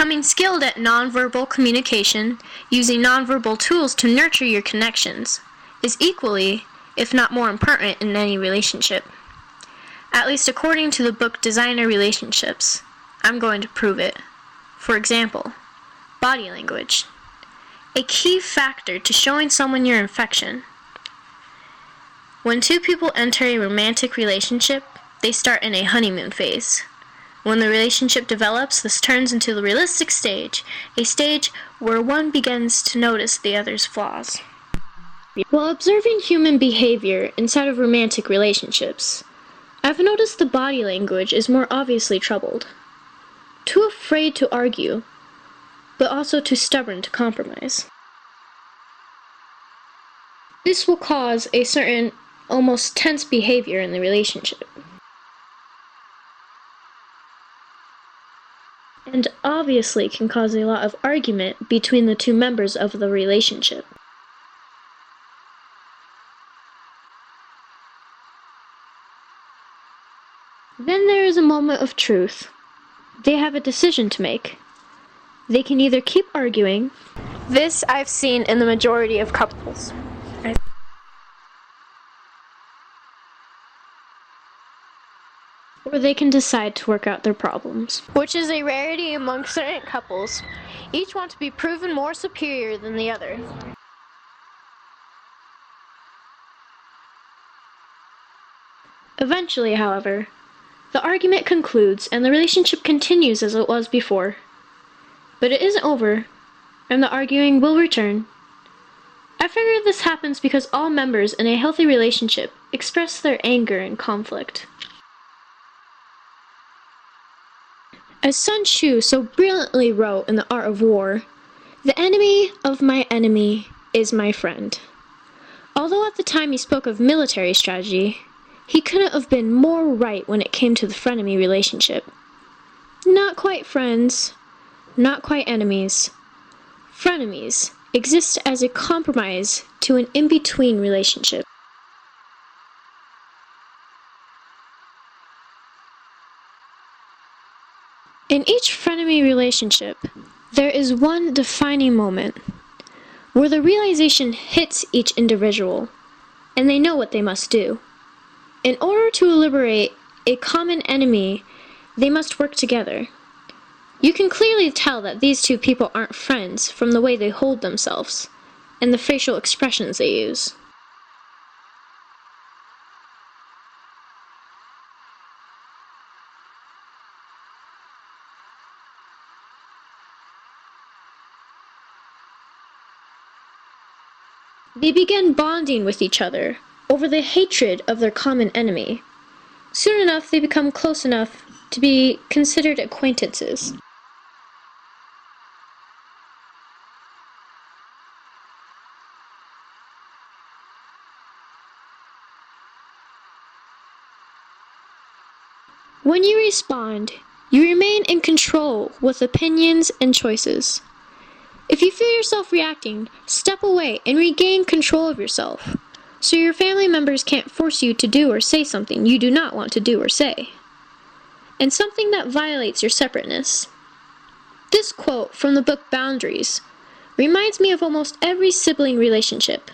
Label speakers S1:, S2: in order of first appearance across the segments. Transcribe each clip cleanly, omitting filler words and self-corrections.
S1: Becoming skilled at nonverbal communication, using nonverbal tools to nurture your connections, is equally, if not more important in any relationship. At least according to the book Designer Relationships. I'm going to prove it. For example, body language. A key factor to showing someone your affection. When two people enter a romantic relationship, they start in a honeymoon phase. When the relationship develops, this turns into the realistic stage, a stage where one begins to notice the other's flaws. While observing human behavior inside of romantic relationships, I've noticed the body language is more obviously troubled. Too afraid to argue, but also too stubborn to compromise. This will cause a certain, almost tense behavior in the relationship. And obviously can cause a lot of argument between the two members of the relationship. Then there is a moment of truth. They have a decision to make. They can either keep arguing. This I've seen in the majority of couples. Or they can decide to work out their problems, which is a rarity among certain couples. Each want to be proven more superior than the other. Eventually, however, the argument concludes and the relationship continues as it was before. But it isn't over, and the arguing will return. I figure this happens because all members in a healthy relationship express their anger in conflict. As Sun Tzu so brilliantly wrote in The Art of War, "The enemy of my enemy is my friend." Although at the time he spoke of military strategy, he couldn't have been more right when it came to the frenemy relationship. Not quite friends, not quite enemies. Frenemies exist as a compromise to an in-between relationship. In each frenemy relationship, there is one defining moment where the realization hits each individual, and they know what they must do. In order to liberate a common enemy, they must work together. You can clearly tell that these two people aren't friends from the way they hold themselves and the facial expressions they use. They begin bonding with each other over the hatred of their common enemy. Soon enough, they become close enough to be considered acquaintances. When you respond, you remain in control with opinions and choices. If you feel yourself reacting, step away and regain control of yourself, so your family members can't force you to do or say something you do not want to do or say, and something that violates your separateness. This quote from the book Boundaries reminds me of almost every sibling relationship.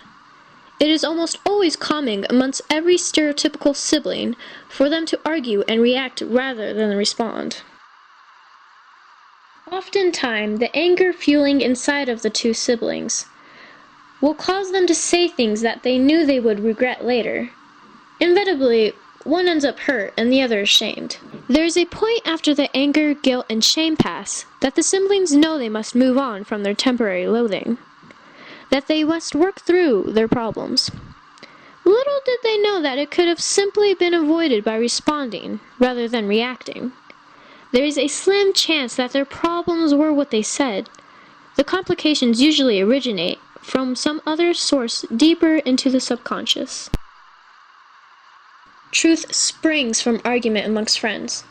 S1: It is almost always common amongst every stereotypical sibling for them to argue and react rather than respond. Oftentimes, the anger fueling inside of the two siblings will cause them to say things that they knew they would regret later. Inevitably, one ends up hurt and the other ashamed. There is a point after the anger, guilt, and shame pass that the siblings know they must move on from their temporary loathing, that they must work through their problems. Little did they know that it could have simply been avoided by responding rather than reacting. There is a slim chance that their problems were what they said. The complications usually originate from some other source deeper into the subconscious. Truth springs from argument amongst friends.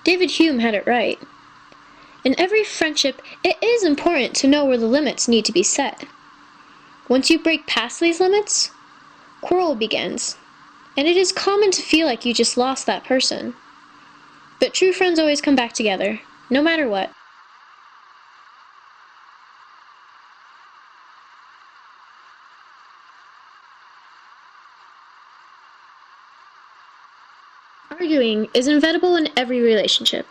S1: David Hume had it right. In every friendship, it is important to know where the limits need to be set. Once you break past these limits, quarrel begins, and it is common to feel like you just lost that person. But true friends always come back together, no matter what. Arguing is inevitable in every relationship.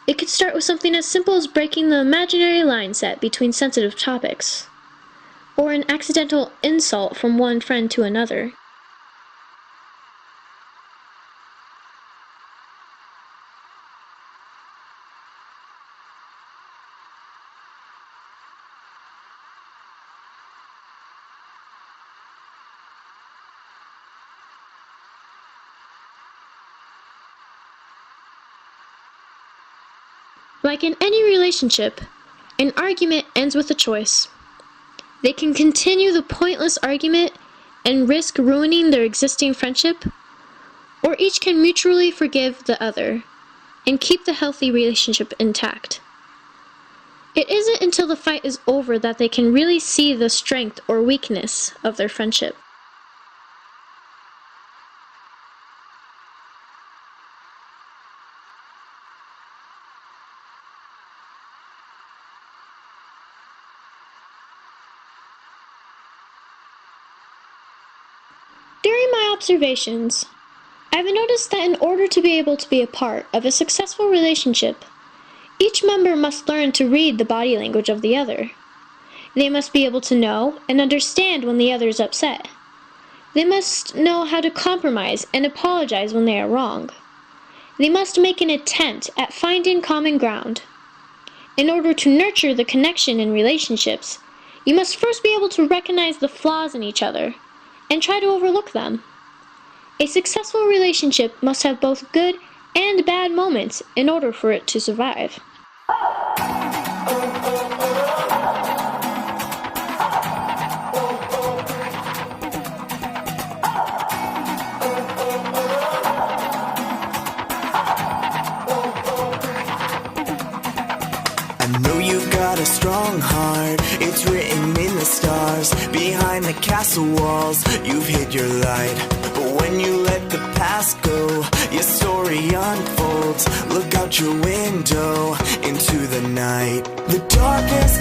S1: It could start with something as simple as breaking the imaginary line set between sensitive topics, or an accidental insult from one friend to another. Like in any relationship, an argument ends with a choice. They can continue the pointless argument and risk ruining their existing friendship, or each can mutually forgive the other and keep the healthy relationship intact. It isn't until the fight is over that they can really see the strength or weakness of their friendship. During my observations, I've noticed that in order to be able to be a part of a successful relationship, each member must learn to read the body language of the other. They must be able to know and understand when the other is upset. They must know how to compromise and apologize when they are wrong. They must make an attempt at finding common ground. In order to nurture the connection in relationships, you must first be able to recognize the flaws in each other and try to overlook them. A successful relationship must have both good and bad moments in order for it to survive.
S2: I know you've got a strong heart, it's written in the stars. Behind the castle walls, you've hid your light. But when you let the past go, your story unfolds. Look out your window into the night. The darkness